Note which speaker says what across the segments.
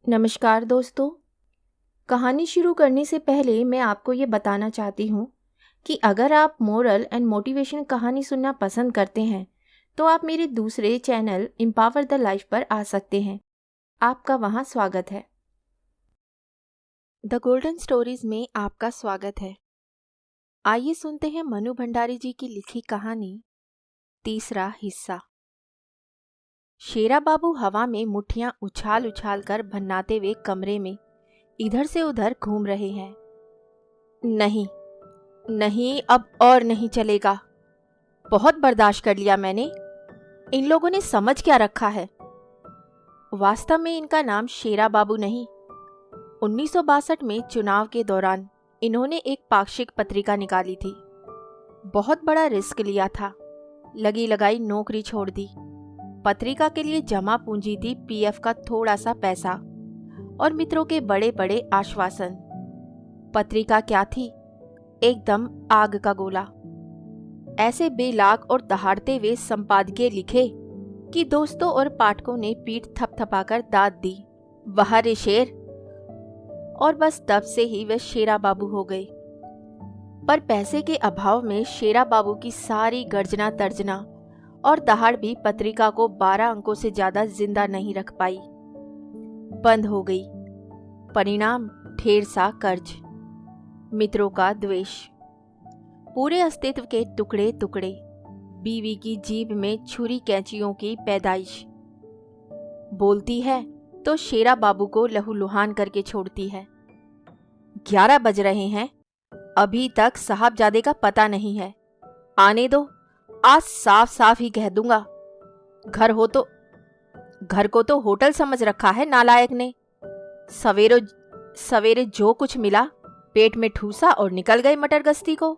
Speaker 1: नमस्कार दोस्तों। कहानी शुरू करने से पहले मैं आपको ये बताना चाहती हूँ कि अगर आप मोरल एंड मोटिवेशन कहानी सुनना पसंद करते हैं तो आप मेरे दूसरे चैनल एम्पावर द लाइफ पर आ सकते हैं। आपका वहाँ स्वागत है। द गोल्डन स्टोरीज में आपका स्वागत है। आइए सुनते हैं मनु भंडारी जी की लिखी कहानी, तीसरा हिस्सा। शेरा बाबू हवा में मुट्ठियां उछाल उछाल कर भन्नाते हुए कमरे में इधर से उधर घूम रहे हैं। नहीं नहीं, अब और नहीं चलेगा। बहुत बर्दाश्त कर लिया मैंने। इन लोगों ने समझ क्या रखा है। वास्तव में इनका नाम शेरा बाबू नहीं। 1962 में चुनाव के दौरान इन्होंने एक पाक्षिक पत्रिका निकाली थी। बहुत बड़ा रिस्क लिया था। लगी लगाई नौकरी छोड़ दी। पत्रिका के लिए जमा पूंजी थी पीएफ का थोड़ा सा पैसा और मित्रों के बड़े बड़े आश्वासन। पत्रिका क्या थी? एकदम आग का गोला। ऐसे बेलाग और दहाड़ते हुए संपादकीय लिखे कि दोस्तों और पाठकों ने पीठ थपथपाकर दाद दी, वाह रे शेर। और बस तब से ही वे शेरा बाबू हो गए। पर पैसे के अभाव में शेरा बाबू की सारी गर्जना तर्जना और दहाड़ भी पत्रिका को 12 अंकों से ज्यादा जिंदा नहीं रख पाई। बंद हो गई। परिणाम ढेर सा कर्ज, मित्रों का द्वेष, पूरे अस्तित्व के टुकड़े टुकड़े, बीवी की जीभ में छुरी कैंचियों की पैदाइश। बोलती है तो शेरा बाबू को लहूलुहान करके छोड़ती है। 11 बज रहे हैं, अभी तक साहबजादे का पता नहीं है। आने दो, आज साफ साफ ही कह दूंगा। घर को तो होटल समझ रखा है नालायक ने। सवेरे जो कुछ मिला पेट में ठूसा और निकल गए मटर गश्ती को।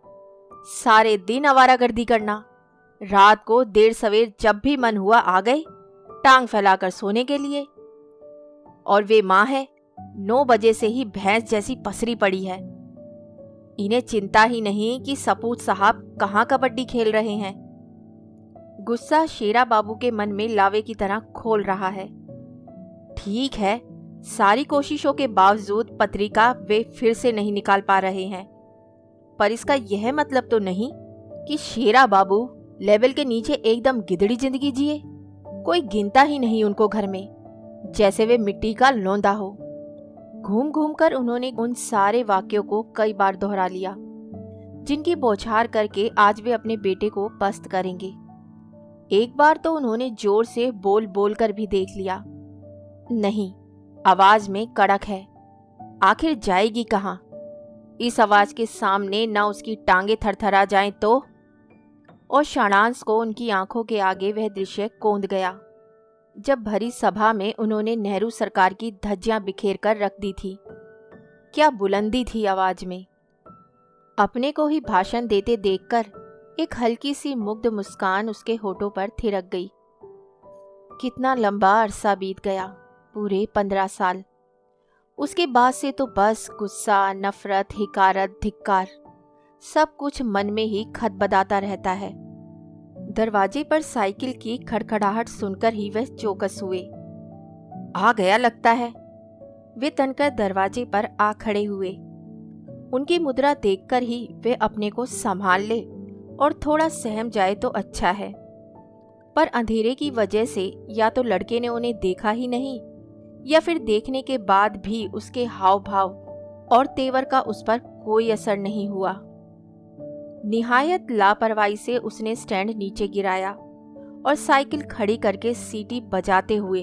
Speaker 1: सारे दिन आवारागर्दी करना, रात को देर सवेर जब भी मन हुआ आ गए, टांग फैलाकर सोने के लिए। और वे माँ है, 9 बजे से ही भैंस जैसी पसरी पड़ी है। इन्हें चिंता ही नहीं कि सपूत साहब कहाँ कबड्डी खेल रहे हैं। गुस्सा शेरा बाबू के मन में लावे की तरह खोल रहा है। ठीक है, सारी कोशिशों के बावजूद पत्रिका वे फिर से नहीं निकाल पा रहे हैं। पर इसका यह मतलब तो नहीं कि शेरा बाबू लेवल के नीचे एकदम गिदड़ी जिंदगी जिए। कोई गिनता ही नहीं उनको घर में, जैसे वे मिट्टी का लौंदा हो। घूम घूम कर उन्होंने उन सारे वाक्यों को कई बार दोहरा लिया जिनकी बौछार करके आज वे अपने बेटे को पस्त करेंगे। एक बार तो उन्होंने जोर से बोल बोल कर भी देख लिया। नहीं, आवाज में कड़क है। आखिर जाएगी कहाँ? इस आवाज के सामने न उसकी टांगे थरथरा जाएं तो। और शाणांश को उनकी आंखों के आगे वह दृश्य कौंध गया जब भरी सभा में उन्होंने नेहरू सरकार की धज्जियां बिखेर कर रख दी थी। क्या बुलंदी थी आवाज में। अपने को ही भाषण देते देखकर एक हल्की सी मुग्ध मुस्कान उसके होठों पर थिरक गई। कितना लंबा अरसा बीत गया, पूरे 15 साल। उसके बाद से तो बस गुस्सा, नफरत, हिकारत, धिक्कार, सब कुछ मन में ही खदबदाता रहता है। दरवाजे पर साइकिल की खड़खड़ाहट सुनकर ही वह चौकस हुए। आ गया लगता है। वे तनकर दरवाजे पर आ खड़े हुए। उनकी मुद्रा देखकर ही वे अपने को संभाल ले और थोड़ा सहम जाए तो अच्छा है। पर अंधेरे की वजह से या तो लड़के ने उन्हें देखा ही नहीं, या फिर देखने के बाद भी उसके हाव भाव और तेवर का उस पर कोई असर नहीं हुआ। निहायत लापरवाही से उसने स्टैंड नीचे गिराया और साइकिल खड़ी करके सीटी बजाते हुए,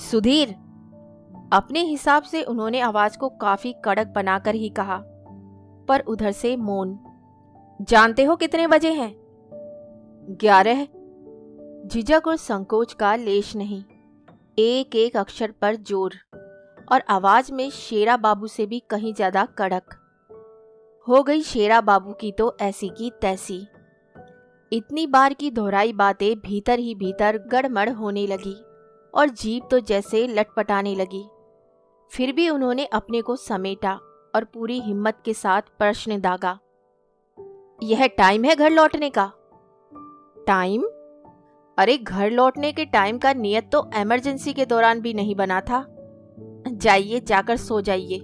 Speaker 1: सुधीर। अपने हिसाब से उन्होंने आवाज को काफी कड़क बनाकर ही कहा, पर उधर से मौन। जानते हो कितने बजे हैं? 11। झिझक और संकोच का लेश नहीं, एक एक अक्षर पर जोर, और आवाज में शेरा बाबू से भी कहीं ज्यादा कड़क। हो गई शेरा बाबू की तो ऐसी की तैसी। इतनी बार की दोहराई बातें भीतर ही भीतर गड़मड़ होने लगी और जीभ तो जैसे लटपटाने लगी। फिर भी उन्होंने अपने को समेटा और पूरी हिम्मत के साथ प्रश्न दागा, यह टाइम है घर लौटने का? टाइम? अरे घर लौटने के टाइम का नियत तो इमरजेंसी के दौरान भी नहीं बना था। जाइए, जाकर सो जाइए।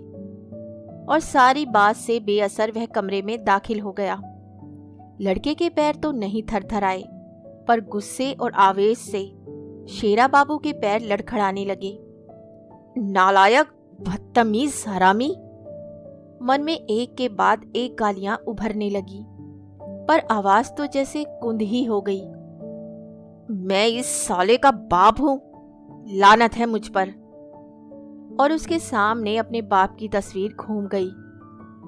Speaker 1: और सारी बात से बेअसर वह कमरे में दाखिल हो गया। लड़के के पैर तो नहीं थरथराए, पर गुस्से और आवेश से शेरा बाबू के पैर लड़खड़ाने लगे। नालायक, बदतमीज, हरामी। मन में एक के बाद एक गालियां उभरने लगी, पर आवाज तो जैसे कुंद ही हो गई। मैं इस साले का बाप हूं, लानत है मुझ पर। और उसके सामने अपने बाप की तस्वीर घूम गई।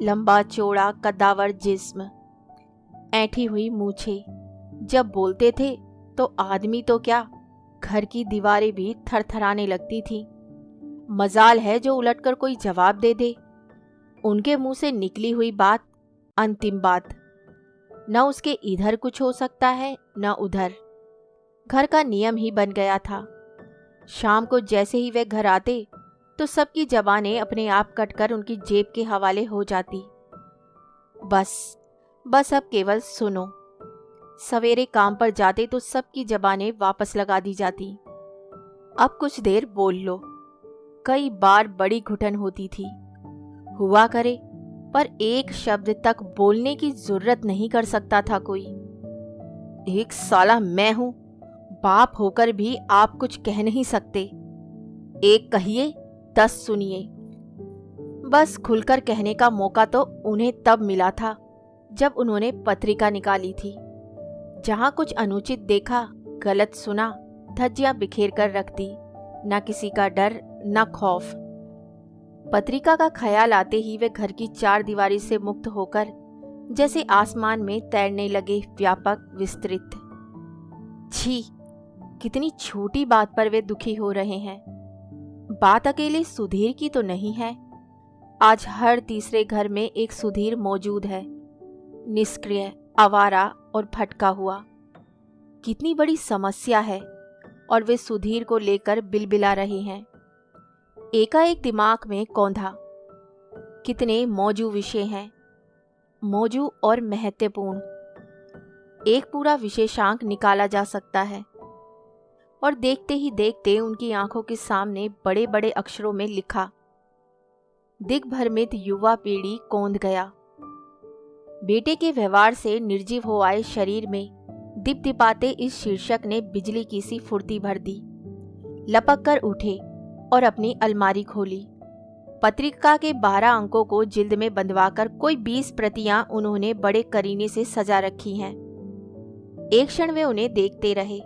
Speaker 1: लंबा चौड़ा कद्दावर जिस्म, ऐंठी हुई मूछें। जब बोलते थे तो आदमी तो क्या, घर की दीवारें भी थरथराने लगती थी। मजाल है जो उलटकर कोई जवाब दे दे। उनके मुंह से निकली हुई बात अंतिम बात, न उसके इधर कुछ हो सकता है न उधर। घर का नियम ही बन गया था। शाम को जैसे ही वे घर आते तो सबकी जबानें अपने आप कटकर उनकी जेब के हवाले हो जाती। बस अब केवल सुनो। सवेरे काम पर जाते तो सबकी जबानें वापस लगा दी जाती। अब कुछ देर बोल लो। कई बार बड़ी घुटन होती थी। हुआ करे, पर एक शब्द तक बोलने की जरूरत नहीं कर सकता था कोई। एक साला मैं हूं, बाप होकर भी आप कुछ कह नहीं सकते। एक कहिए 10 सुनिए। बस खुलकर कहने का मौका तो उन्हें तब मिला था जब उन्होंने पत्रिका निकाली थी। जहां कुछ अनुचित देखा, गलत सुना, धज्जियां बिखेर कर रख दी। न किसी का डर न खौफ। पत्रिका का ख्याल आते ही वे घर की 4 दीवारी से मुक्त होकर जैसे आसमान में तैरने लगे, व्यापक, विस्तृत। छी, कितनी छोटी बात पर वे दुखी हो रहे हैं। बात अकेले सुधीर की तो नहीं है। आज हर तीसरे घर में एक सुधीर मौजूद है, निष्क्रिय, आवारा और भटका हुआ। कितनी बड़ी समस्या है, और वे सुधीर को लेकर बिलबिला रहे हैं। एकाएक दिमाग में कौंधा। कितने मौजू विषय हैं, मौजू और महत्वपूर्ण। एक पूरा विशेषांक निकाला जा सकता है। और देखते ही देखते उनकी आंखों के सामने बड़े बड़े अक्षरों में लिखा। दिग्भ्रमित युवा पीढ़ी कौंध गया। बेटे के व्यवहार से निर्जीव हो आए शरीर में दिपदिपाते इस शीर्षक ने बिजली की सी फुर्ती भर दी। लपक कर उठे और अपनी अलमारी खोली। पत्रिका के 12 अंकों को जिल्द में बंधवाकर कोई 20 प्रतियां उन्होंने बड़े करीने से सजा रखी हैं। एक क्षण वे उन्हें देखते रहे,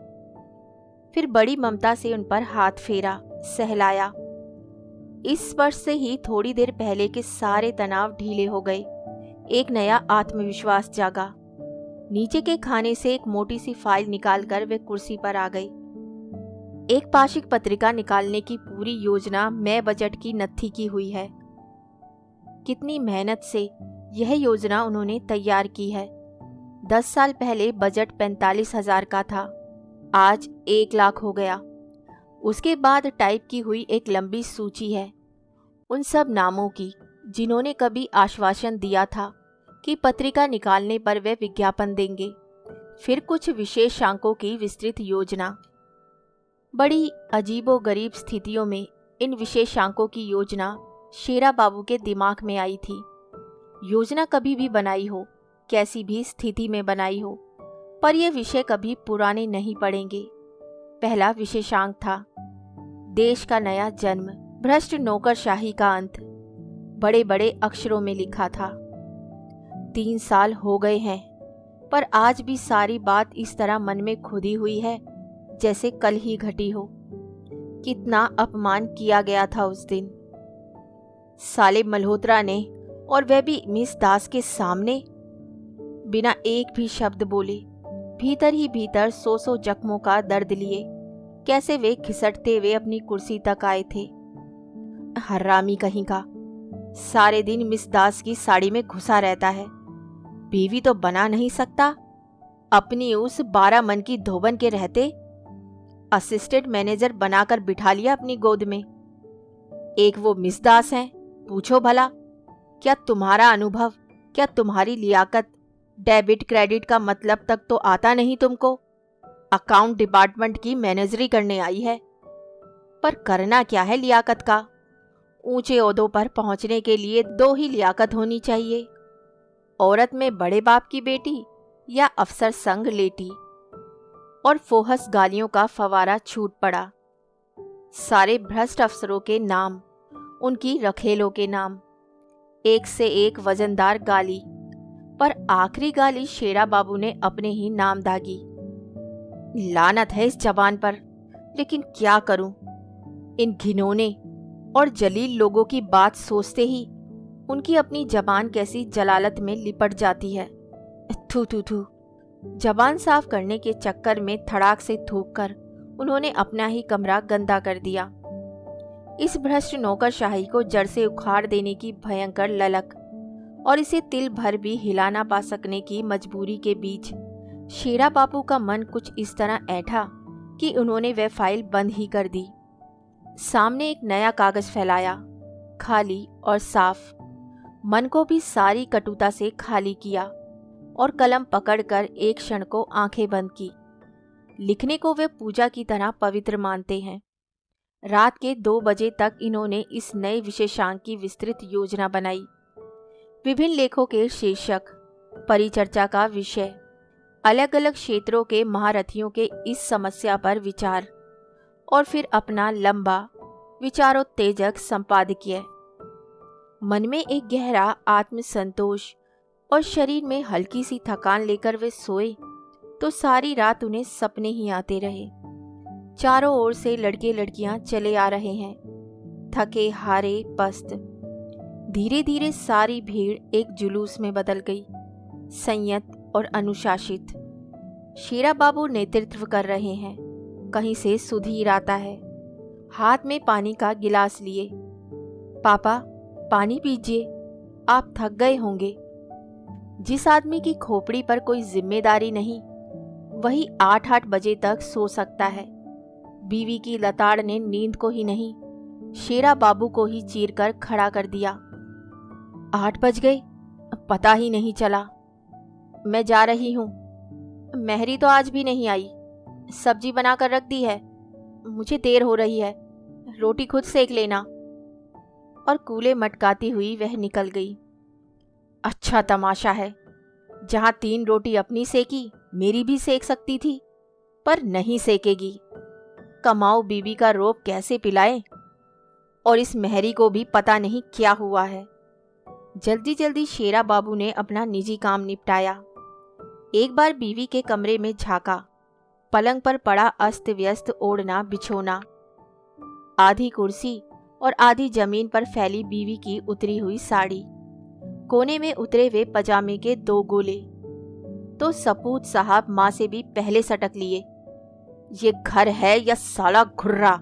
Speaker 1: फिर बड़ी ममता से उन पर हाथ फेरा, सहलाया। इस स्पर्श से ही थोड़ी देर पहले के सारे तनाव ढीले हो गए। एक नया आत्मविश्वास जागा। नीचे के खाने से एक मोटी सी फाइल निकालकर वे कुर्सी पर आ गई। एक पाक्षिक पत्रिका निकालने की पूरी योजना मैं बजट की नत्थी की हुई है। कितनी मेहनत से यह योजना उन्होंने तैयार की है। 10 साल पहले बजट 45,000 का था, आज 1 लाख हो गया। उसके बाद टाइप की हुई एक लंबी सूची है उन सब नामों की जिन्होंने कभी आश्वासन दिया था कि पत्रिका निकालने पर वे विज्ञापन देंगे। फिर कुछ विशेषांकों की विस्तृत योजना। बड़ी अजीबोगरीब स्थितियों में इन विशेषांकों की योजना शेरा बाबू के दिमाग में आई थी। योजना कभी भी बनाई हो, कैसी भी स्थिति में बनाई हो, पर ये विषय कभी पुराने नहीं पड़ेंगे। पहला विशेषांक था देश का नया जन्म, भ्रष्ट नौकरशाही का अंत। बड़े बड़े अक्षरों में लिखा था। 3 साल हो गए हैं, पर आज भी सारी बात इस तरह मन में खुदी हुई है जैसे कल ही घटी हो। कितना अपमान किया गया था उस दिन। साले मल्होत्रा ने, और वह भी मिस दास के सामने। बिना एक भी शब्द बोले, भीतर ही भीतर 100 जख्मों का दर्द लिए कैसे वे घिसटते हुए अपनी कुर्सी तक आए थे। हरामी कहीं का, सारे दिन मिस दास की साड़ी में घुसा रहता है। बीवी तो बना नहीं सकता। अपनी उस 12 मन की धोबन के रहते असिस्टेंट मैनेजर बनाकर बिठा लिया अपनी गोद में। एक वो मिस दास हैं, पूछो भला, क्या तुम्हारा अनुभव, क्या तुम्हारी लियाकत डेबिट क्रेडिट का मतलब तक तो आता नहीं तुमको? अकाउंट डिपार्टमेंट की मैनेजरी करने आई है, पर करना क्या है लियाकत का? ऊंचे ओहदों पर पहुंचने के लिए दो ही लियाकत होनी चाहिए, औरत में बड़े बाप की बेटी या अफसर संग लेटी। और फोहस गालियों का फवारा छूट पड़ा। सारे भ्रष्ट अफसरों के नाम, उनकी रखेलों के नाम, एक से एक वजनदार गाली। पर आखिरी गाली शेरा बाबू ने अपने ही नाम दागी। लानत है इस जबान पर, लेकिन क्या करूं। इन घिनौने और जलील लोगों की बात सोचते ही उनकी अपनी जबान कैसी जलालत में लिपट जाती है। थू थू थू। जबान साफ करने के चक्कर में धड़ाक से थूक कर उन्होंने अपना ही कमरा गंदा कर दिया। इस भ्रष्ट नौकरशाही को जड़ से उखाड़ देने की भयंकर ललक और इसे तिल भर भी हिला ना पा सकने की मजबूरी के बीच शेरा बापू का मन कुछ इस तरह ऐठा कि उन्होंने वह फाइल बंद ही कर दी। सामने एक नया कागज फैलाया, खाली और साफ। मन को भी सारी कटुता से खाली किया और कलम पकड़कर एक क्षण को आंखें बंद की। लिखने को वे पूजा की तरह पवित्र मानते हैं। रात के 2 बजे तक इन्होंने इस नए विशेषांक की विस्तृत योजना बनाई। विभिन्न लेखों के शीर्षक, परिचर्चा का विषय, अलग अलग क्षेत्रों के महारथियों के इस समस्या पर विचार और फिर अपना लंबा विचारोत्तेजक संपादकीय। मन में एक गहरा आत्मसंतोष और शरीर में हल्की सी थकान लेकर वे सोए तो सारी रात उन्हें सपने ही आते रहे। चारों ओर से लड़के लड़कियां चले आ रहे हैं, थके हारे पस्त। धीरे धीरे सारी भीड़ एक जुलूस में बदल गई, संयत और अनुशासित। शेरा बाबू नेतृत्व कर रहे हैं। कहीं से सुधीर आता है, हाथ में पानी का गिलास लिए। पापा, पानी पीजिए, आप थक गए होंगे। जिस आदमी की खोपड़ी पर कोई जिम्मेदारी नहीं, वही 8-8 बजे तक सो सकता है। बीवी की लताड़ ने नींद को ही नहीं, शेरा बाबू को ही चीरकर खड़ा कर दिया। 8 बज गए, पता ही नहीं चला। मैं जा रही हूँ। मेहरी तो आज भी नहीं आई। सब्जी बनाकर रख दी है, मुझे देर हो रही है, रोटी खुद सेक लेना। और कूले मटकाती हुई वह निकल गई। अच्छा तमाशा है, जहां 3 रोटी अपनी सेकी, मेरी भी सेक सकती थी, पर नहीं सेकेगी। कमाऊ बीवी का रोब कैसे पिलाए। और इस मेहरी को भी पता नहीं क्या हुआ है। जल्दी जल्दी शेरा बाबू ने अपना निजी काम निपटाया। एक बार बीवी के कमरे में झांका। पलंग पर पड़ा अस्त व्यस्त ओढ़ना बिछोना, आधी कुर्सी और आधी जमीन पर फैली बीवी की उतरी हुई साड़ी, कोने में उतरे हुए पजामे के 2 गोले। तो सपूत साहब माँ से भी पहले सटक लिए। ये घर है या साला घुर्रा।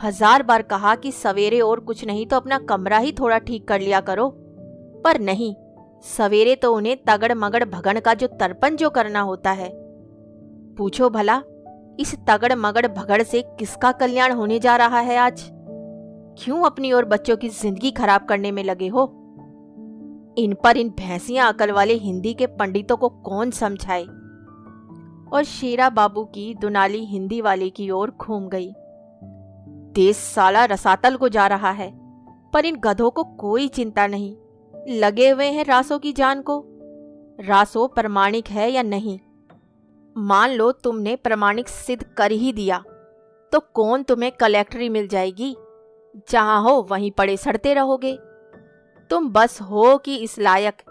Speaker 1: 1000 बार कहा कि सवेरे और कुछ नहीं तो अपना कमरा ही थोड़ा ठीक कर लिया करो, पर नहीं, सवेरे तो उन्हें तगड़ मगड़ भगन का जो तर्पण जो करना होता है। पूछो भला, इस तगड़ मगड़ भगड़ से किसका कल्याण होने जा रहा है आज? क्यों अपनी और बच्चों की जिंदगी खराब करने में लगे हो? इन पर इन भैंसियां अकल वाले हिंदी के पंडितों को कौन समझाए? और शेरा बाबू की दुनाली हिंदी वाले की ओर घूम गई। देश साला रसातल को जा रहा है, पर इन गधों को कोई चिंता नहीं, लगे हुए हैं रासों की जान को। रासो प्रमाणिक है या नहीं? मान लो तुमने प्रमाणिक सिद्ध कर ही दिया, तो कौन तुम्हें कलेक्टरी मिल जाएगी? जहां हो वहीं पड़े सड़ते रहोगे। तुम बस हो कि इस लायक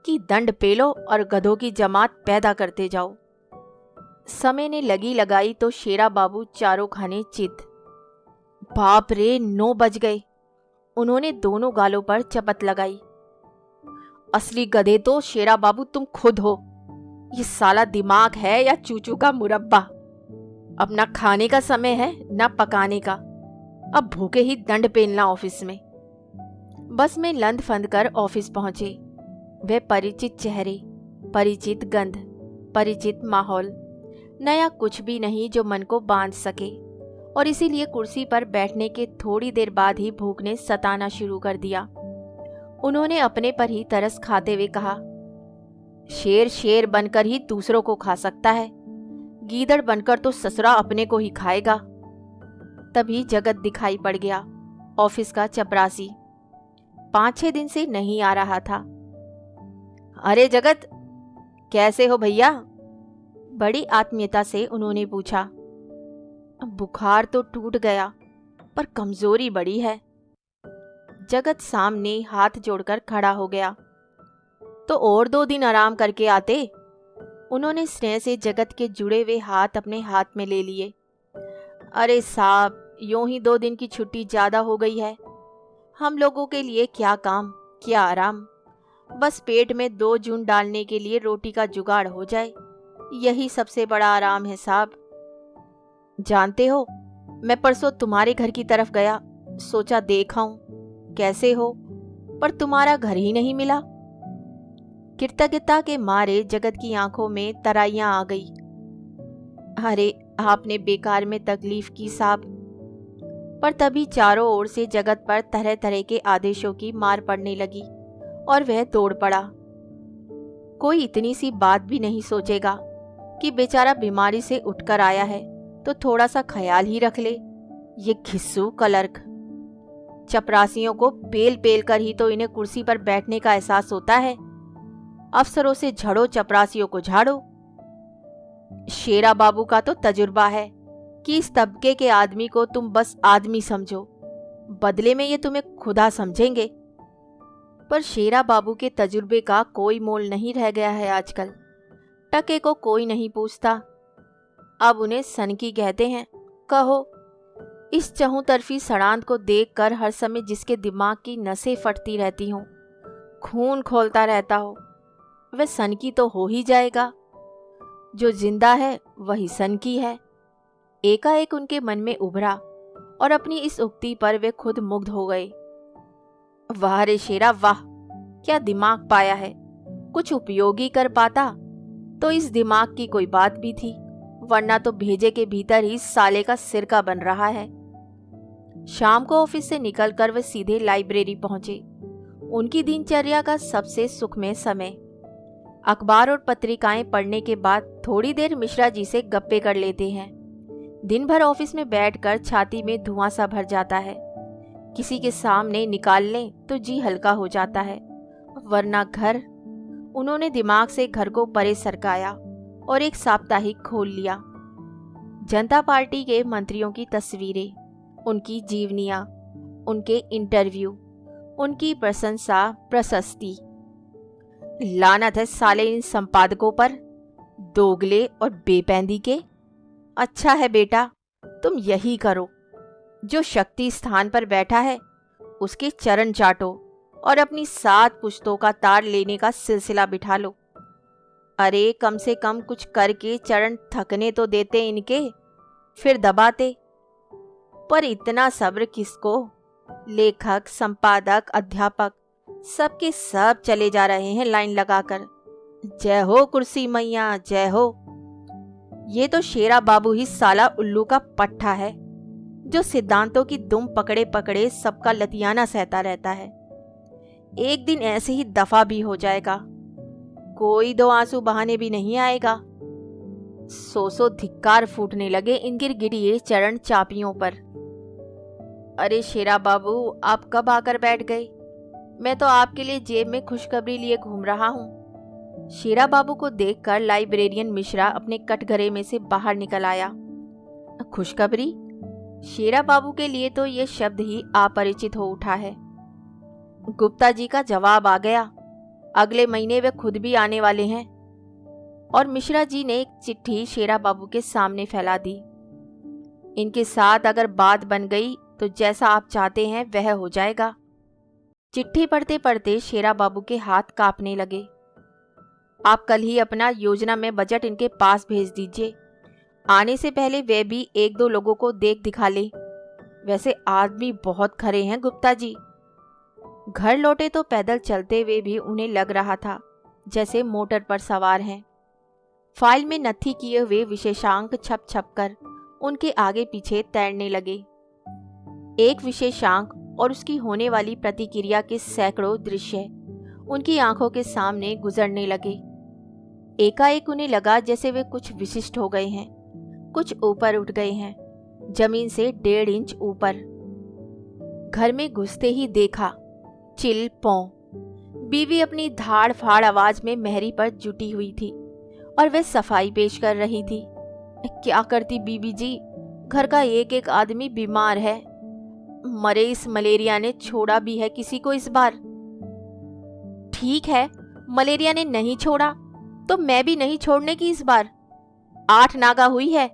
Speaker 1: कि दंड पेलो और गधों की जमात पैदा करते जाओ। समय ने लगी लगाई तो शेरा बाबू चारों खाने चित। बाप रे, 9 बज गए। उन्होंने दोनों गालों पर चपत लगाई। असली गधे तो शेरा बाबू तुम खुद हो। ये साला दिमाग है या चूचू का मुरब्बा? अपना खाने का समय है ना पकाने का। अब भूखे ही दंड पेलना ऑफिस में। बस में लंद फंद कर ऑफिस पहुंचे। वे परिचित चेहरे, परिचित गंध, परिचित माहौल, नया कुछ भी नहीं जो मन को बांध सके। और इसीलिए कुर्सी पर बैठने के थोड़ी देर बाद ही भूख ने सताना शुरू कर दिया। उन्होंने अपने पर ही तरस खाते हुए कहा, शेर शेर बनकर ही दूसरों को खा सकता है, गीदड़ बनकर तो ससुरा अपने को ही खाएगा। तभी जगत दिखाई पड़ गया। ऑफिस का चपरासी 5-6 दिन से नहीं आ रहा था। अरे जगत, कैसे हो भैया? बड़ी आत्मीयता से उन्होंने पूछा। बुखार तो टूट गया, पर कमजोरी बड़ी है। जगत सामने हाथ जोड़कर खड़ा हो गया। तो और 2 दिन आराम करके आते। उन्होंने स्नेह से जगत के जुड़े हुए हाथ अपने हाथ में ले लिए। अरे साहब, यूं ही 2 दिन की छुट्टी ज्यादा हो गई है। हम लोगों के लिए क्या काम, क्या आराम। बस पेट में 2 जून डालने के लिए रोटी का जुगाड़ हो जाए, यही सबसे बड़ा आराम है साहब। जानते हो, मैं परसों तुम्हारे घर की तरफ गया, सोचा देखाऊं कैसे हो, पर तुम्हारा घर ही नहीं मिला। कृतज्ञता के मारे जगत की आंखों में तराइयां आ गई। अरे आपने बेकार में तकलीफ की साहब। पर तभी चारों ओर से जगत पर तरह तरह के आदेशों की मार पड़ने लगी और वह दौड़ पड़ा। कोई इतनी सी बात भी नहीं सोचेगा कि बेचारा बीमारी से उठकर आया है, तो थोड़ा सा ख्याल ही रख ले। ये घिस्सू क्लर्क। चपरासियों को पेल पेल कर ही तो इन्हें कुर्सी पर बैठने का एहसास होता है। अफसरों से झड़ो, चपरासियों को झाड़ो। शेरा बाबू का तो तजुर्बा है कि इस तबके के आदमी को तुम बस आदमी समझो, बदले में ये तुम्हें खुदा समझेंगे। पर शेरा बाबू के तजुर्बे का कोई मोल नहीं रह गया है आजकल। टके को कोई नहीं पूछता, अब उन्हें सनकी कहते हैं। कहो, इस चहुतरफी सड़ांत को देखकर हर समय जिसके दिमाग की नसें फटती रहती हों, खून खोलता रहता हो, वह सनकी तो हो ही जाएगा। जो जिंदा है वही सनकी है। एकाएक उनके मन में उभरा और अपनी इस उक्ति पर वे खुद मुग्ध हो गए। वाह रे शेरा वाह, क्या दिमाग पाया है। कुछ उपयोगी कर पाता तो इस दिमाग की कोई बात भी थी, वरना तो भेजे के भीतर ही साले का सिरका बन रहा है। शाम को ऑफिस से निकलकर वे सीधे लाइब्रेरी पहुंचे। उनकी दिनचर्या का सबसे सुखमय समय। अखबार और पत्रिकाएं पढ़ने के बाद थोड़ी देर मिश्रा जी से गप्पे कर लेते हैं। दिन भर ऑफिस में बैठकर छाती में धुआं सा भर जाता है। किसी के सामने निकाल लें तो जी हल्का हो जाता है, वरना घर। उन्होंने दिमाग से घर को परे सरकाया और एक साप्ताहिक खोल लिया। जनता पार्टी के मंत्रियों की तस्वीरें, उनकी जीवनियां, उनके इंटरव्यू, उनकी प्रशंसा प्रशस्ति। लानत है साले इन संपादकों पर, दोगले और बेपैंदी के। अच्छा है बेटा, तुम यही करो। जो शक्ति स्थान पर बैठा है उसके चरण चाटो और अपनी 7 पुश्तों का तार लेने का सिलसिला बिठा लो। अरे कम से कम कुछ करके चरण थकने तो देते इनके, फिर दबाते। पर इतना सब्र किसको। लेखक, संपादक, अध्यापक सबके सब चले जा रहे हैं लाइन लगाकर। जय हो कुर्सी मैया, जय हो। ये तो शेरा बाबू ही साला उल्लू का पट्टा है, जो सिद्धांतों की दुम पकड़े पकड़े सबका लतियाना सहता रहता है। एक दिन ऐसे ही दफा भी हो जाएगा, कोई 2 आंसू बहाने भी नहीं आएगा। सो धिक्कार फूटने लगे इन गिरगिरिए चरण चापियों पर। अरे शेरा बाबू, आप कब आकर बैठ गए? मैं तो आपके लिए जेब में खुशखबरी लिए घूम रहा हूँ। शेरा बाबू को देखकर लाइब्रेरियन मिश्रा अपने कटघरे में से बाहर निकल आया। खुशखबरी? शेरा बाबू के लिए तो ये शब्द ही अपरिचित हो उठा है। गुप्ता जी का जवाब आ गया। अगले महीने वे खुद भी आने वाले हैं। और मिश्रा जी ने एक चिट्ठी शेरा बाबू के सामने फैला दी। इनके साथ अगर बात बन गई तो जैसा आप चाहते हैं वह हो जाएगा। चिट्ठी पढ़ते पढ़ते शेरा बाबू के हाथ कांपने लगे। आप कल ही अपना योजना में बजट इनके पास भेज दीजिए। आने से पहले वे भी 1-2 लोगों को देख दिखा ले। वैसे आदमी बहुत खरे हैं गुप्ता जी। घर लौटे तो पैदल चलते हुए भी उन्हें लग रहा था जैसे मोटर पर सवार हैं। फाइल में नत्थी किए हुए विशेषांक छप छप कर उनके आगे पीछे तैरने लगे। एक विशेषांक और उसकी होने वाली प्रतिक्रिया के सैकड़ों दृश्य उनकी आंखों के सामने गुजरने लगे। एकाएक उन्हें लगा जैसे वे कुछ विशिष्ट हो गए हैं, कुछ ऊपर उठ गए हैं, जमीन से 1.5 इंच ऊपर। घर में घुसते ही देखा चिल पौ। बीवी अपनी धाड़ फाड़ आवाज में मेहरी पर जुटी हुई थी और वह सफाई पेश कर रही थी। क्या करती बीबी जी, घर का एक एक आदमी बीमार है। मरे इस मलेरिया ने छोड़ा भी है किसी को इस बार। ठीक है, मलेरिया ने नहीं छोड़ा तो मैं भी नहीं छोड़ने की इस बार। 8 नागा हुई है,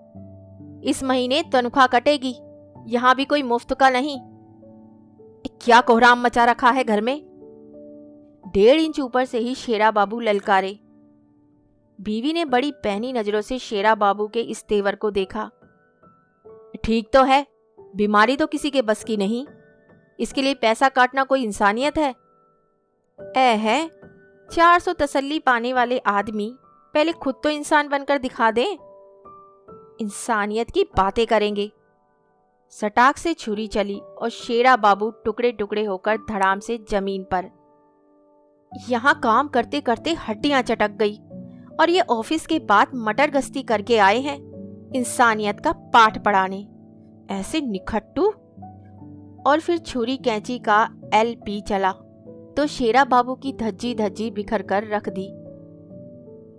Speaker 1: इस महीने तनख्वाह कटेगी, यहां भी कोई मुफ्त का नहीं। क्या कोहराम मचा रखा है घर में। 1.5 इंच ऊपर से ही शेरा बाबू ललकारे। बीवी ने बड़ी पैनी नजरों से शेरा बाबू के इस तेवर को देखा। ठीक तो है, बीमारी तो किसी के बस की नहीं, इसके लिए पैसा काटना कोई इंसानियत है। है 400 तसल्ली पाने वाले आदमी पहले खुद तो इंसान बनकर दिखा दे, इंसानियत की बातें करेंगे। सटाक से छुरी चली और शेरा बाबू टुकड़े टुकड़े होकर धड़ाम से जमीन पर। यहां काम करते करते हड्डियां चटक गई और ये ऑफिस के बाद मटर गश्ती करके आए हैं इंसानियत का पाठ पढ़ाने, ऐसे निखट्टू। और फिर छुरी कैंची का LP चला तो शेरा बाबू की धज्जी धज्जी बिखर कर रख दी।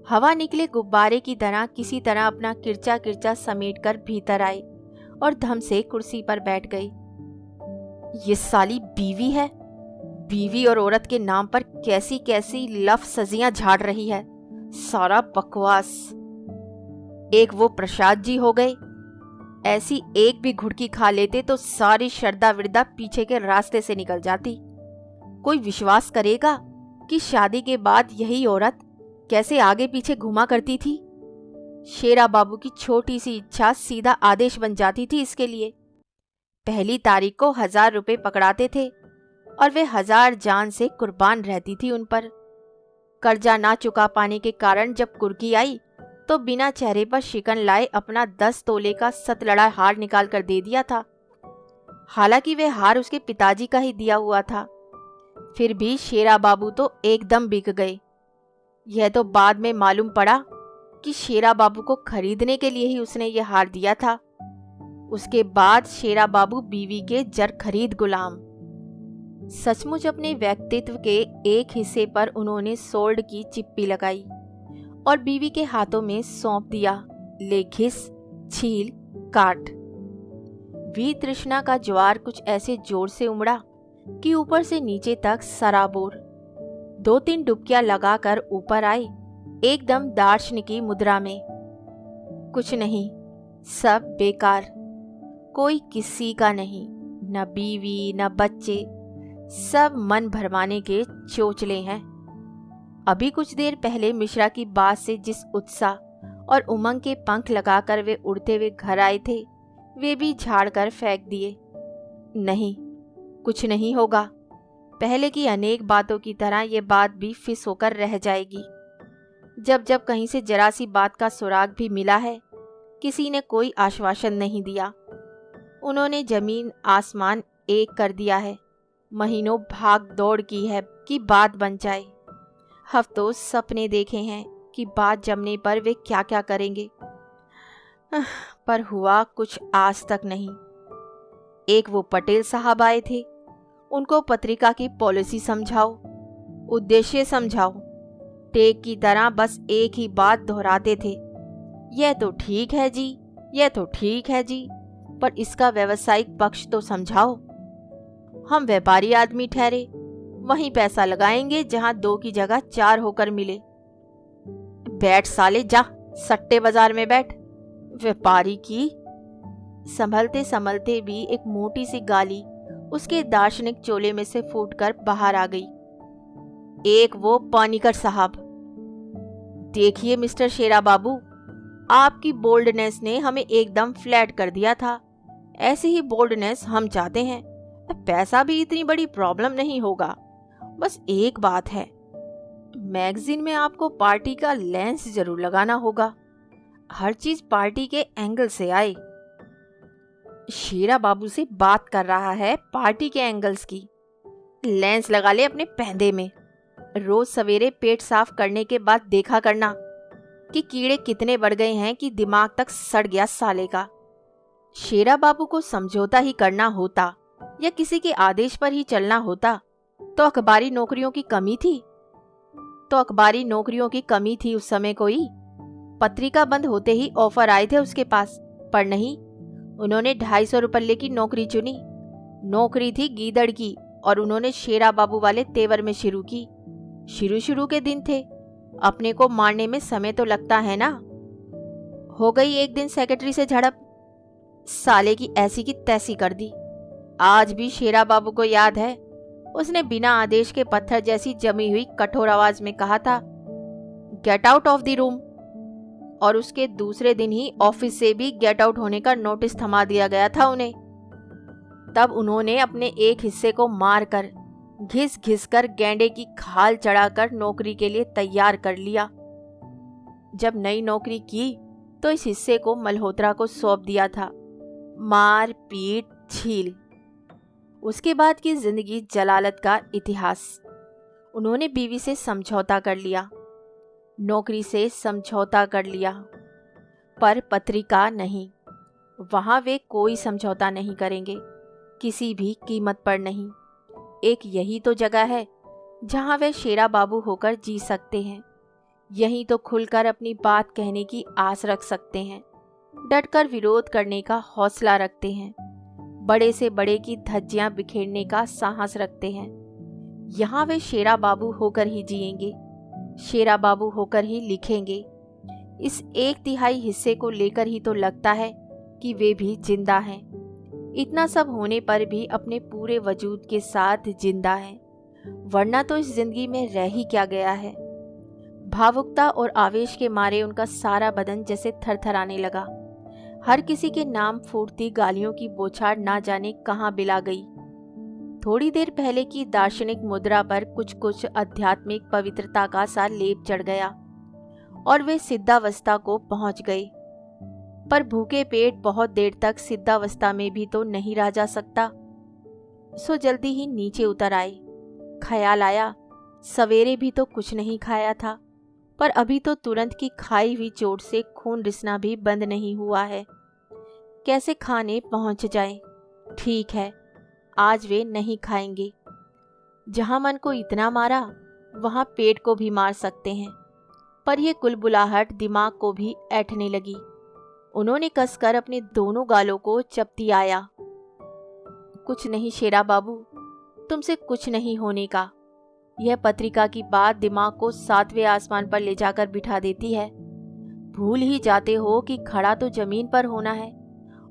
Speaker 1: हवा निकले गुब्बारे की तरह किसी तरह अपना किरचा किरचा समेट कर भीतर आए और धम से कुर्सी पर बैठ गई। ये साली बीवी है, बीवी और औरत के नाम पर कैसी कैसी लफ्ज़ियां झाड़ रही है, सारा बकवास। एक वो प्रसाद जी हो गए, ऐसी एक भी घुड़की खा लेते तो सारी श्रद्धा विरदा पीछे के रास्ते से निकल जाती। कोई विश्वास करेगा कि शादी के बाद यही औरत कैसे आगे पीछे घुमा करती थी। शेरा बाबू की छोटी सी इच्छा सीधा आदेश बन जाती थी इसके लिए। 1 तारीख को 1000 रुपए पकड़ाते थे और वे 1000 जान से कुर्बान रहती थी उन पर। कर्जा ना चुका पाने के कारण जब कुर्की आई तो बिना चेहरे पर शिकन लाए अपना 10 तोले का सतलड़ा हार निकाल कर दे दिया था। हालांकि वे हार उसके पिताजी का ही दिया हुआ था, फिर भी शेरा बाबू तो एकदम बिक गए। यह तो बाद में मालूम पड़ा कि शेरा बाबू को खरीदने के लिए ही उसने यह हार दिया था। उसके बाद शेरा बाबू बीवी के जर खरीद गुलाम। सचमुच अपने व्यक्तित्व के एक हिस्से पर उन्होंने सोल्ड की चिप्पी लगाई और बीवी के हाथों में सौंप दिया, ले घिस, छील, काट। वी तृष्णा का ज्वार कुछ ऐसे जोर से उमड़ा कि ऊपर से नीचे तक सराबोर। 2-3 डुबकियां लगाकर ऊपर आई, एकदम दार्शनिकी मुद्रा में। कुछ नहीं, सब बेकार, कोई किसी का नहीं, न बीवी न बच्चे, सब मन भरमाने के चोचले हैं। अभी कुछ देर पहले मिश्रा की बात से जिस उत्साह और उमंग के पंख लगाकर वे उड़ते हुए घर आए थे, वे भी झाड़ कर फेंक दिए। नहीं, कुछ नहीं होगा। पहले की अनेक बातों की तरह ये बात भी फिस होकर रह जाएगी। जब जब कहीं से जरा सी बात का सुराग भी मिला है, किसी ने कोई आश्वासन नहीं दिया। उन्होंने जमीन आसमान एक कर दिया है, महीनों भाग दौड़ की है कि बात बन जाए। हफ्तों सपने देखे हैं कि बात जमने पर वे क्या क्या करेंगे, पर हुआ कुछ आज तक नहीं। एक वो पटेल साहब आए थे, उनको पत्रिका की पॉलिसी समझाओ, उद्देश्य समझाओ, टेक की तरह बस एक ही बात दोहराते थे, यह तो ठीक है जी, यह तो ठीक है जी, पर इसका व्यावसायिक पक्ष तो समझाओ। हम व्यापारी आदमी ठहरे, वहीं पैसा लगाएंगे जहां 2 की जगह 4 होकर मिले। बैठ साले, जा सट्टे बाजार में बैठ। व्यापारी की संभलते संभलते भी एक मोटी सी गाली उसके दार्शनिक चोले में से फूटकर बाहर आ गई। एक वो पानीकर साहब। देखिए मिस्टर शेरा बाबू, आपकी बोल्डनेस ने हमें एकदम फ्लैट कर दिया था। ऐसी ही बोल्डनेस हम चाहते हैं। पैसा भी इतनी बड़ी प्रॉब्लम नहीं होगा, बस एक बात है, मैगजीन में आपको पार्टी का लेंस जरूर लगाना होगा, हर चीज पार्टी के एंगल से आए। शेरा बाबू से बात कर रहा है पार्टी के एंगल्स की। लेंस लगा ले अपने पैंदे में। रोज सवेरे पेट साफ करने के बाद देखा करना कि कीड़े कितने बढ़ गए हैं कि दिमाग तक सड़ गया साले का। शेरा बाबू को समझौता ही करना होता या किसी के आदेश पर ही चलना होता तो अखबारी नौकरियों की कमी थी उस समय कोई। पत्रिका बंद होते ही ऑफर आए थे उसके पास, पर नहीं, उन्होंने 250 रुपये की नौकरी चुनी। नौकरी थी गीदड़ की और उन्होंने शेरा बाबू वाले तेवर में शुरू की। शुरू के दिन थे, अपने को मारने में समय तो लगता है ना। हो गई एक दिन सेक्रेटरी से झड़प, साले की ऐसी की तैसी कर दी। आज भी शेरा बाबू को याद है, उसने बिना आदेश के पत्थर जैसी जमी हुई कठोर आवाज में कहा था, get out of the room. और उसके दूसरे दिन ही ऑफिस से भी गेट आउट होने का नोटिस थमा दिया गया था उन्हें। तब उन्होंने अपने एक हिस्से को मारकर, घिस कर गेंडे की खाल चढ़ाकर नौकरी के लिए तैयार कर लिया। जब नई नौकरी की तो इस हिस्से को मल्होत्रा को सौंप दिया था। मार पीट छील, उसके बाद की जिंदगी जलालत का इतिहास। उन्होंने बीवी से समझौता कर लिया, नौकरी से समझौता कर लिया, पर पत्रिका नहीं। वहां वे कोई समझौता नहीं करेंगे, किसी भी कीमत पर नहीं। एक यही तो जगह है जहां वे शेरा बाबू होकर जी सकते हैं। यहीं तो खुलकर अपनी बात कहने की आस रख सकते हैं, डटकर विरोध करने का हौसला रखते हैं, बड़े से बड़े की धज्जियां बिखेरने का साहस रखते हैं। यहाँ वे शेरा बाबू होकर ही जिएंगे, शेरा बाबू होकर ही लिखेंगे। इस 1/3 हिस्से को लेकर ही तो लगता है कि वे भी जिंदा हैं। इतना सब होने पर भी अपने पूरे वजूद के साथ जिंदा हैं, वरना तो इस जिंदगी में रह ही क्या गया है। भावुकता और आवेश के मारे उनका सारा बदन जैसे थरथराने लगा। हर किसी के नाम फूटती गालियों की बौछार ना जाने कहाँ बिला गई। थोड़ी देर पहले की दार्शनिक मुद्रा पर कुछ आध्यात्मिक पवित्रता का सा लेप चढ़ गया और वे सिद्धावस्था को पहुंच गए। पर भूखे पेट बहुत देर तक सिद्धावस्था में भी तो नहीं रह जा सकता, सो जल्दी ही नीचे उतर आए। ख्याल आया, सवेरे भी तो कुछ नहीं खाया था, पर अभी तो तुरंत की खाई हुई चोट से खून रिसना भी बंद नहीं हुआ है। कैसे खाने पहुंच जाए? ठीक है, आज वे नहीं खाएंगे। जहां मन को इतना मारा वहां पेट को भी मार सकते हैं। पर यह कुलबुलाहट दिमाग को भी ऐंठने लगी। उन्होंने कसकर अपने दोनों गालों को चपटियाया। कुछ नहीं शेरा बाबू, तुमसे कुछ नहीं होने का। यह पत्रिका की बात दिमाग को 7वें आसमान पर ले जाकर बिठा देती है। भूल ही जाते हो कि खड़ा तो जमीन पर होना है,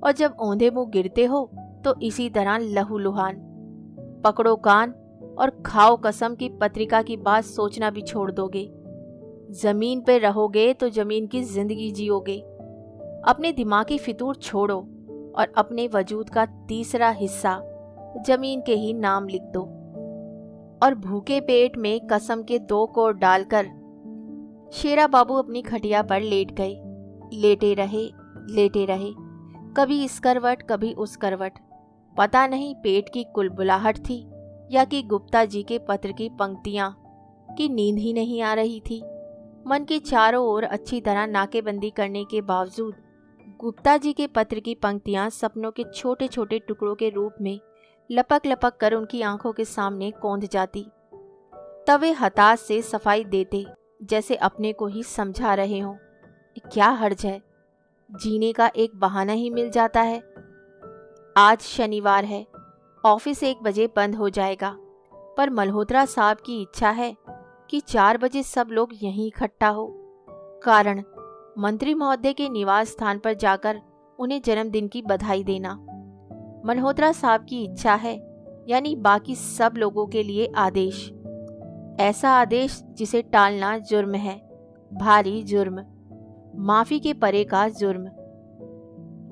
Speaker 1: और जब औंधे मुंह गिरते हो तो इसी तरह लहूलुहान। पकड़ो कान और खाओ कसम की पत्रिका की बात सोचना भी छोड़ दोगे। जमीन पे रहोगे तो जमीन की जिंदगी जियोगे। अपने दिमागी फितूर छोड़ो और अपने वजूद का तीसरा हिस्सा जमीन के ही नाम लिख दो। और भूखे पेट में कसम के 2 कोर डालकर शेरा बाबू अपनी खटिया पर लेट गए। लेटे रहे, कभी इस करवट कभी उस करवट। पता नहीं पेट की कुलबुलाहट थी या कि गुप्ता जी के पत्र की पंक्तियां, कि नींद ही नहीं आ रही थी। मन के चारों ओर अच्छी तरह नाकेबंदी करने के बावजूद गुप्ता जी के पत्र की पंक्तियां सपनों के छोटे छोटे टुकड़ों के रूप में लपक कर उनकी आंखों के सामने कौंध जाती। तब वे हताश से सफाई देते, जैसे अपने को ही समझा रहे हों। क्या हर्ज है, जीने का एक बहाना ही मिल जाता है। आज शनिवार है, ऑफिस 1 बजे बंद हो जाएगा, पर मल्होत्रा साहब की इच्छा है कि 4 बजे सब लोग यहीं इकट्ठा हो। कारण मंत्री महोदय के निवास स्थान पर जाकर उन्हें जन्मदिन की बधाई देना। मल्होत्रा साहब की इच्छा है, यानी बाकी सब लोगों के लिए आदेश। ऐसा आदेश जिसे टालना जुर्म है, भारी जुर्म, माफी के परे का जुर्म।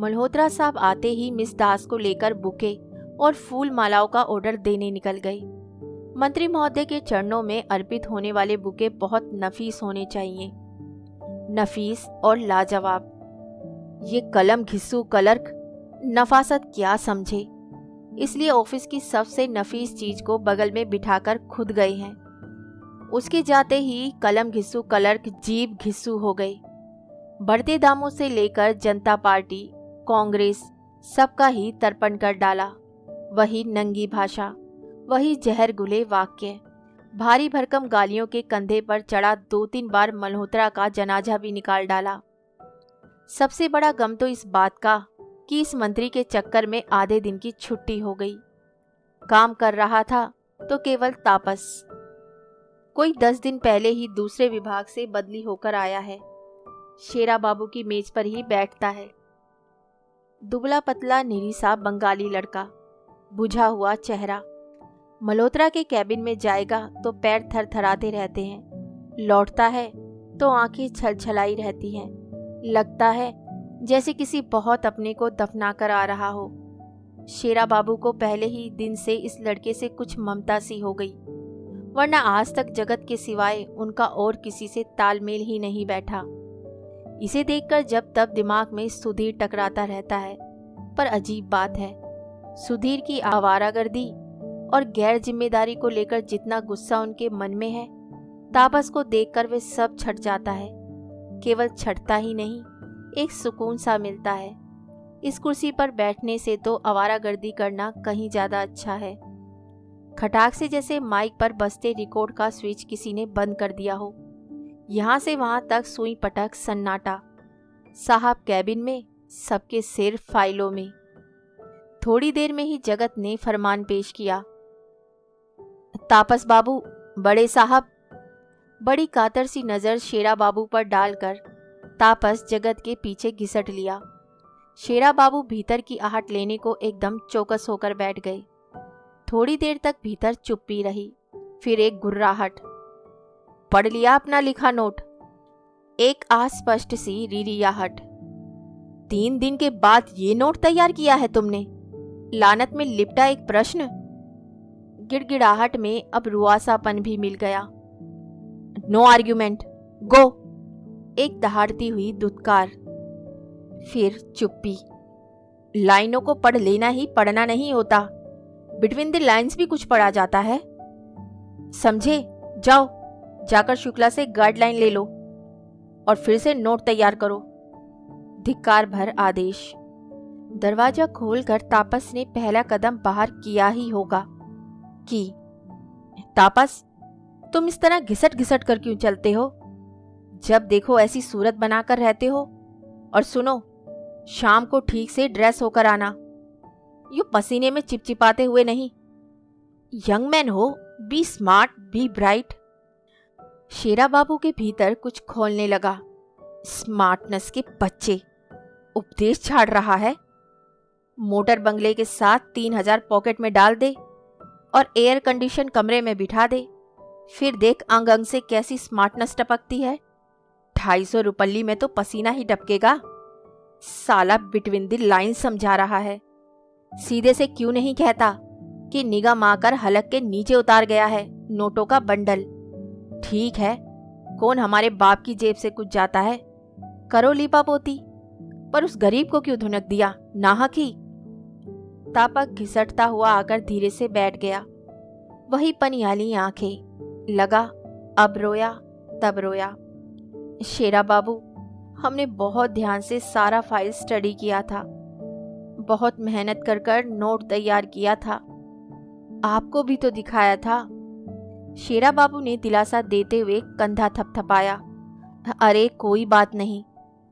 Speaker 1: मल्होत्रा साहब आते ही मिस दास को लेकर बुके और फूल मालाओं का ऑर्डर देने निकल गए। मंत्री महोदय के चरणों में अर्पित होने वाले बुके बहुत नफीस होने चाहिए, नफीस और लाजवाब। ये कलम घिस्सू क्लर्क नफासत क्या समझे, इसलिए ऑफिस की सबसे नफीस चीज को बगल में बिठाकर खुद गए हैं। उसके जाते ही कलम घिस्सू क्लर्क जीभ घिस्सू हो गए। बढ़ते दामों से लेकर जनता पार्टी, कांग्रेस सबका ही तर्पण कर डाला। वही नंगी भाषा, वही जहर घुले वाक्य। भारी भरकम गालियों के कंधे पर चढ़ा 2-3 बार मल्होत्रा का जनाजा भी निकाल डाला। सबसे बड़ा गम तो इस बात का कि इस मंत्री के चक्कर में आधे दिन की छुट्टी हो गई। काम कर रहा था तो केवल तापस। कोई 10 दिन पहले ही दूसरे विभाग से बदली होकर आया है। शेरा बाबू की मेज पर ही बैठता है। दुबला पतला निरीसा बंगाली लड़का, बुझा हुआ चेहरा। मल्होत्रा के कैबिन में जाएगा तो पैर थरथराते रहते हैं, लौटता है तो आंखें छलछलाई रहती हैं। लगता है जैसे किसी बहुत अपने को दफना कर आ रहा हो। शेरा बाबू को पहले ही दिन से इस लड़के से कुछ ममता सी हो गई, वरना आज तक जगत के सिवाय उनका और किसी से तालमेल ही नहीं बैठा। इसे देखकर जब तब दिमाग में सुधीर टकराता रहता है। पर अजीब बात है, सुधीर की आवारागर्दी और गैर जिम्मेदारी को लेकर जितना गुस्सा उनके मन में है, तापस को देखकर वे सब छट जाता है। केवल छटता ही नहीं, एक सुकून सा मिलता है। इस कुर्सी पर बैठने से तो आवारागर्दी करना कहीं ज्यादा अच्छा है। खटाक से जैसे माइक पर बजते रिकॉर्ड का स्विच किसी ने बंद कर दिया हो। यहाँ से वहां तक सुई पटक सन्नाटा। साहब कैबिन में, सबके सिर फाइलों में। थोड़ी देर में ही जगत ने फरमान पेश किया। तापस बाबू, बड़े साहब। बड़ी कातर सी नजर शेरा बाबू पर डालकर तापस जगत के पीछे घिसट लिया। शेरा बाबू भीतर की आहट लेने को एकदम चौकस होकर बैठ गए। थोड़ी देर तक भीतर चुप्पी रही, फिर एक गुर्राहट। पढ़ लिया अपना लिखा नोट? एक अस्पष्ट सी रिरियाहट। 3 दिन के बाद ये नोट तैयार किया है तुमने? लानत में लिपटा एक प्रश्न। गिड़गिड़ाहट में अब रुआसापन भी मिल गया। नो आर्ग्यूमेंट, गो। एक दहाड़ती हुई दुत्कार। फिर चुप्पी। लाइनों को पढ़ लेना ही पढ़ना नहीं होता, बिटवीन द लाइन्स भी कुछ पढ़ा जाता है, समझे? जाओ, जाकर शुक्ला से गाइडलाइन ले लो और फिर से नोट तैयार करो। धिक्कार भर आदेश। दरवाजा खोलकर तापस ने पहला कदम बाहर किया ही होगा कि तापस, तुम इस तरह घिसट घिसट कर क्यों चलते हो? जब देखो ऐसी सूरत बनाकर रहते हो। और सुनो, शाम को ठीक से ड्रेस होकर आना, यूं पसीने में चिपचिपाते हुए नहीं। यंग मैन हो, बी स्मार्ट, बी ब्राइट। शेरा बाबू के भीतर कुछ खोलने लगा। स्मार्टनेस के बच्चे, उपदेश छाड़ रहा है। मोटर बंगले के साथ 3000 पॉकेट में डाल दे और एयर कंडीशन कमरे में बिठा दे, फिर देख अंग अंग से कैसी स्मार्टनेस टपकती है। 250 रुपल्ली में तो पसीना ही टपकेगा। साला बिटवीन द लाइन समझा रहा है। सीधे से क्यों नहीं कहता कि निगाह मारकर हलक के नीचे उतार गया है नोटों का बंडल? ठीक है, कौन हमारे बाप की जेब से कुछ जाता है, करो लीपा पोती, पर उस गरीब को क्यों धुनक दिया नाहक ही? तापक घिसटता हुआ आकर धीरे से बैठ गया। वही पनियाली आंखें। लगा अब रोया तब रोया। शेरा बाबू, हमने बहुत ध्यान से सारा फाइल स्टडी किया था, बहुत मेहनत कर कर नोट तैयार किया था, आपको भी तो दिखाया था। शेरा बाबू ने दिलासा देते हुए कंधा थपथपाया। अरे कोई बात नहीं,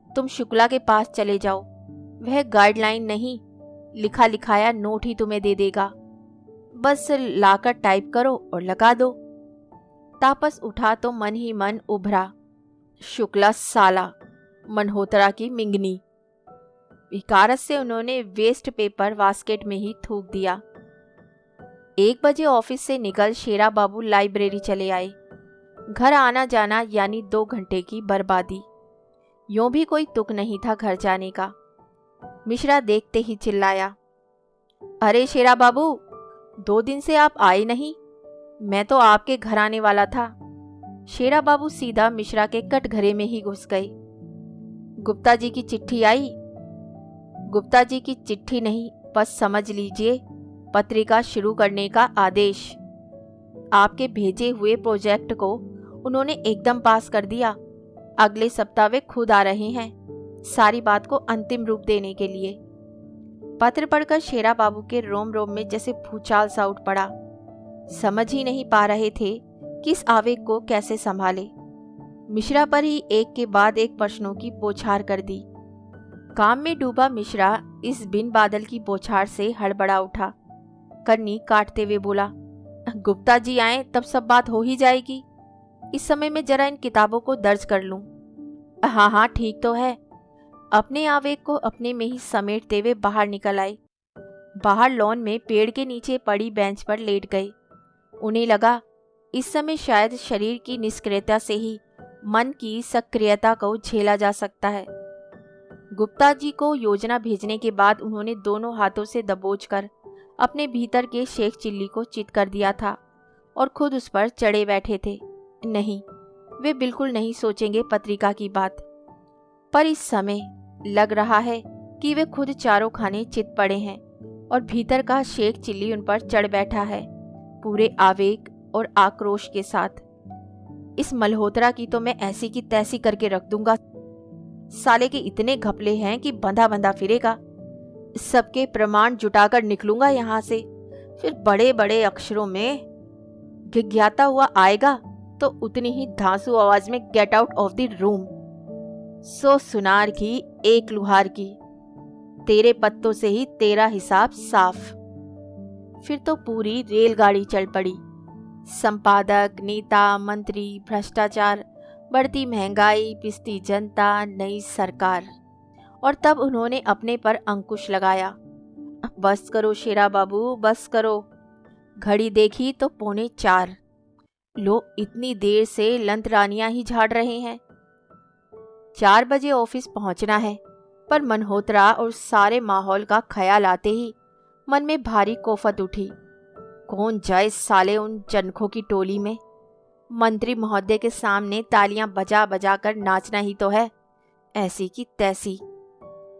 Speaker 1: तुम शुक्ला के पास चले जाओ, वह गाइडलाइन नहीं, लिखा लिखाया नोट ही तुम्हें दे देगा। बस लाकर टाइप करो और लगा दो। तापस उठा तो मन ही मन उभरा। शुक्ला साला, मल्होत्रा की मिंगनी। विकारत से उन्होंने वेस्ट पेपर बास्केट में ही थूक दिया। 1 बजे ऑफिस से निकल शेरा बाबू लाइब्रेरी चले आए। घर आना जाना यानी 2 घंटे की बर्बादी। यूं भी कोई तुक नहीं था घर जाने का। मिश्रा देखते ही चिल्लाया, अरे शेरा बाबू, 2 दिन से आप आए नहीं, मैं तो आपके घर आने वाला था। शेरा बाबू सीधा मिश्रा के कटघरे में ही घुस गए। गुप्ता जी की चिट्ठी आई? गुप्ता जी की चिट्ठी नहीं, बस समझ लीजिए पत्रिका शुरू करने का आदेश। आपके भेजे हुए प्रोजेक्ट को उन्होंने एकदम पास कर दिया। अगले सप्ताह वे खुद आ रहे हैं सारी बात को अंतिम रूप देने के लिए। पत्र पढ़कर शेरा बाबू के रोम रोम में जैसे भूचाल सा उठ पड़ा। समझ ही नहीं पा रहे थे कि इस आवेग को कैसे संभाले। मिश्रा पर ही एक के बाद एक प्रश्नों की बौछार कर दी। काम में डूबा मिश्रा इस बिन बादल की बौछार से हड़बड़ा उठा। कन्नी काटते हुए बोला, गुप्ता जी आए तब सब बात हो ही जाएगी। इस समय में जरा इन किताबों को दर्ज कर लूं। हाँ हाँ ठीक तो है। अपने आवेग को अपने में ही समेटते हुए बाहर निकल आए। बाहर लॉन में पेड़ के नीचे पड़ी बेंच पर लेट गए। उन्हें लगा इस समय शायद शरीर की निष्क्रियता से ही मन की सक्रियता को झेला जा सकता है। गुप्ता जी को योजना भेजने के बाद उन्होंने दोनों हाथों से दबोचकर अपने भीतर के शेख चिल्ली को चित कर दिया था और खुद उस पर चढ़े बैठे थे। नहीं, वे बिल्कुल नहीं सोचेंगे पत्रिका की बात। पर इस समय लग रहा है कि वे खुद चारों खाने चित पड़े हैं और भीतर का शेख चिल्ली उन पर चढ़ बैठा है पूरे आवेग और आक्रोश के साथ। इस मल्होत्रा की तो मैं ऐसी की तैसी करके रख दूंगा। साले के इतने घपले हैं कि बंधा बंधा फिरेगा। सबके प्रमाण जुटाकर निकलूंगा यहाँ से, फिर बड़े बड़े अक्षरों में घिघियाता हुआ आएगा तो उतनी ही धांसू आवाज में get out of the room. 100 सुनार की एक लुहार की, तेरे पत्तों से ही तेरा हिसाब साफ। फिर तो पूरी रेलगाड़ी चल पड़ी। संपादक, नेता, मंत्री, भ्रष्टाचार, बढ़ती महंगाई, पिसती जनता, नई सरकार। और तब उन्होंने अपने पर अंकुश लगाया। बस करो शेरा बाबू, बस करो। घड़ी देखी तो 3:45। लो, इतनी देर से लंतरानियां ही झाड़ रहे हैं। 4 बजे ऑफिस पहुंचना है। पर मल्होत्रा और सारे माहौल का ख्याल आते ही मन में भारी कोफत उठी। कौन जाए साले उन चनखों की टोली में। मंत्री महोदय के सामने तालियां बजा बजा कर नाचना ही तो है, ऐसी की तैसी।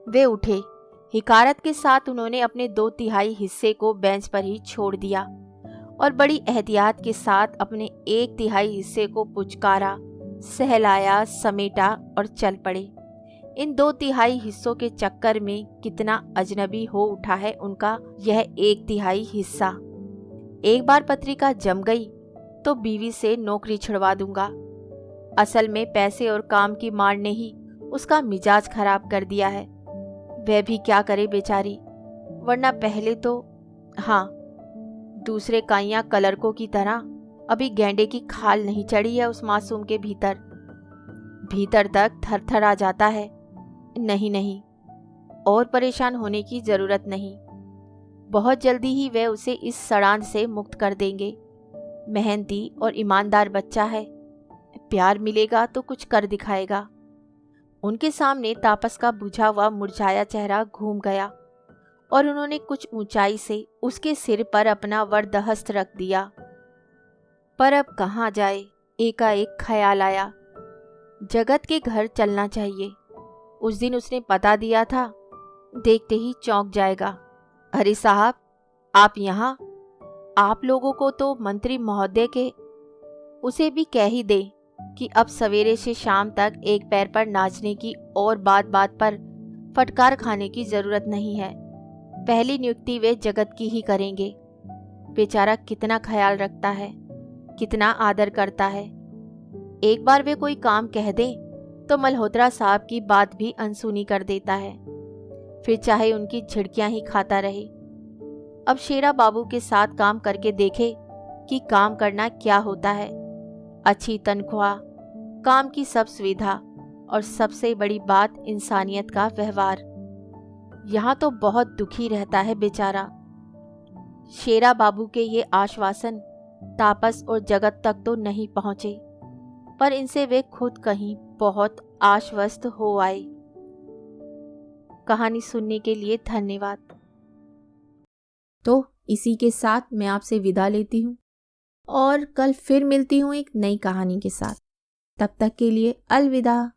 Speaker 1: वे उठे। हिकारत के साथ उन्होंने अपने 2/3 हिस्से को बेंच पर ही छोड़ दिया और बड़ी एहतियात के साथ अपने 1/3 हिस्से को पुचकारा, सहलाया, समेटा और चल पड़े। इन 2/3 हिस्सों के चक्कर में कितना अजनबी हो उठा है उनका यह 1/3 हिस्सा। एक बार पत्रिका जम गई तो बीवी से नौकरी छुड़वा दूंगा। असल में पैसे और काम की मार ने ही उसका मिजाज खराब कर दिया है। वह भी क्या करे बेचारी, वरना पहले तो हाँ, दूसरे काइयां कलरकों की तरह अभी गेंडे की खाल नहीं चढ़ी है उस मासूम के भीतर। भीतर तक थरथर आ जाता है। नहीं नहीं, और परेशान होने की जरूरत नहीं। बहुत जल्दी ही वे उसे इस सड़ांध से मुक्त कर देंगे। मेहनती और ईमानदार बच्चा है, प्यार मिलेगा तो कुछ कर दिखाएगा। उनके सामने तापस का बुझा हुआ मुरझाया चेहरा घूम गया और उन्होंने कुछ ऊंचाई से उसके सिर पर अपना वरदहस्त रख दिया। पर अब कहाँ जाए, एकाएक ख्याल आया। जगत के घर चलना चाहिए। उस दिन उसने पता दिया था, देखते ही चौंक जाएगा। अरे साहब, आप यहाँ? आप लोगों को तो मंत्री महोदय के। उसे भी कह ही दे कि अब सवेरे से शाम तक एक पैर पर नाचने की और बात बात पर फटकार खाने की जरूरत नहीं है। पहली नियुक्ति वे जगत की ही करेंगे। बेचारा कितना ख्याल रखता है, कितना आदर करता है। एक बार वे कोई काम कह दें तो मल्होत्रा साहब की बात भी अनसुनी कर देता है, फिर चाहे उनकी झिड़कियां ही खाता रहे। अब शेरा बाबू के साथ काम करके देखे कि काम करना क्या होता है। अच्छी तनख्वाह, काम की सब सुविधा और सबसे बड़ी बात इंसानियत का व्यवहार। यहाँ तो बहुत दुखी रहता है बेचारा। शेरा बाबू के ये आश्वासन तापस और जगत तक तो नहीं पहुँचे, पर इनसे वे खुद कहीं बहुत आश्वस्त हो आए। कहानी सुनने के लिए धन्यवाद। तो इसी के साथ मैं आपसे विदा लेती हूँ और कल फिर मिलती हूँ एक नई कहानी के साथ। तब तक के लिए अलविदा।